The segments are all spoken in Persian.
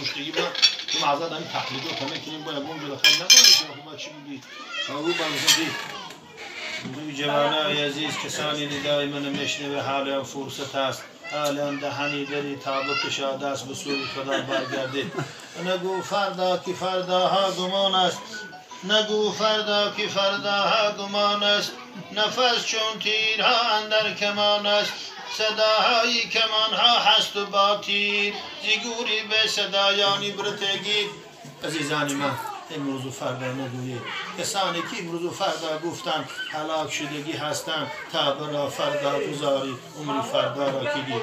گشتگی بودن تو معذرت همین تقلید رو کنه کنیم باید اونجا دخل نکنه که با چی بودی او برزدی روی جوانای عزیز کسانی ندای من میشنوه حال هم فرصت است حال هم دهنی داری تابو کشا دست به سوی خدا برگردید نگو فردا که فرداها گمان است نگو فردا که فرداها گمان است نفس چون تیرها اندر کمان است صداهای کمانها هست و با تیر زیگوری به صدایانی برتگی عزیزان من امروز و فردا نگویید کسانی که امروز و فردا گفتن هلاک شدگی هستند تا برا فردا گذاری عمری فردا را که دید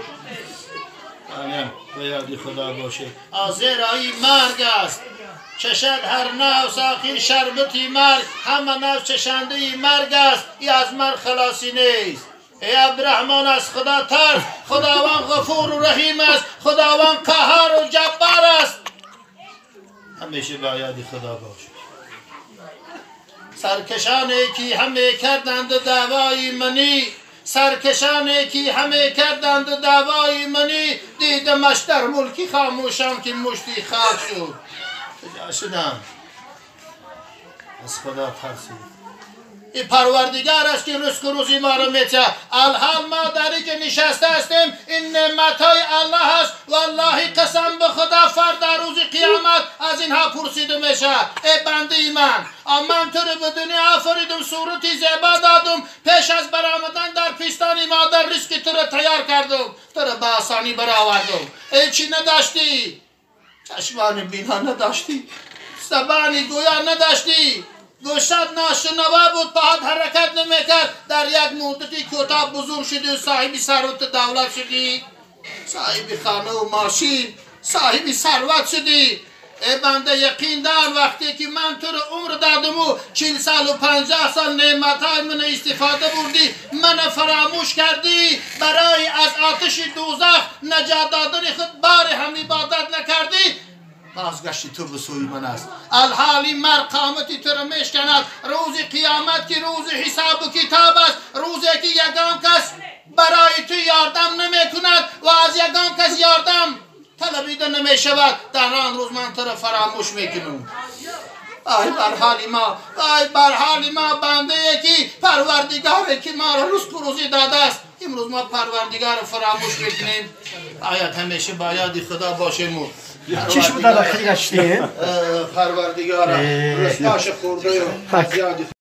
به یادی خدا باشه آزرایی مرگ است چشد هر نو ساقی شربتی مرگ همه نو چشنده مرگ است ای از مرگ خلاصی نیست ای عبدالرحمن از خدا ترس خداوند غفور و رحیم است خداوند قهار و جبار است همیشه با یاد خدا باشید سرکشانی که همه کردند دعوای منی سرکشانی که همه کردند دعوای منی دیدمش در ملکی خاموشم که مشتی خاک شد کجا شدم از خدا ترسید این پروردگار است که رزق و روزی ما را میده الحال ما داری که نشسته هستیم این نعمتهای الله است والله قسم به خدا فردا روز قیامت از اینها پرسیده میشه ای بنده من تو رو به دنیا آفریدم صورتی زیبا دادم پیش از برآمدن در پیستان مادر رزق تو رو تیار کردم تو رو به آسانی برآوردم ای چی نداشتی چشمان بینا نداشتی زبانی گویا نداشتی گوشت ناشنوا بود پاهات حرکت نمیکرد در یک مدتی کوتاه بزرگ شدی و صاحبی ثروت دولت شدی صاحبی خانه و ماشین صاحبی ثروت شدی ای بنده یقین دار وقتی که من تو رو عمر دادم و 40 سال و 50 سال نعمتهای من استفاده بردی من فراموش کردی برای از آتش دوزخ نجات دادن خود بار هم عبادت نکردی بازگشتی تو به سوی من است الحالی مر قامتی تو را میشکند روز قیامت که روز حساب و کتاب است روزی که یگان کس برای تو یاردم نمی کند و از یگان کس یاردم طلبیده نمی شود در آن روز من تو را فراموش میکنم آی بر حالی ما بنده یکی پروردگاری که ما را رزق و روزی داده است امروز ما پروردگار فراموش میکنیم آیت همیشه با یاد خدا باشیم چیش بود در آخری گشتی؟ پروردگار رستاش خورده و از یاد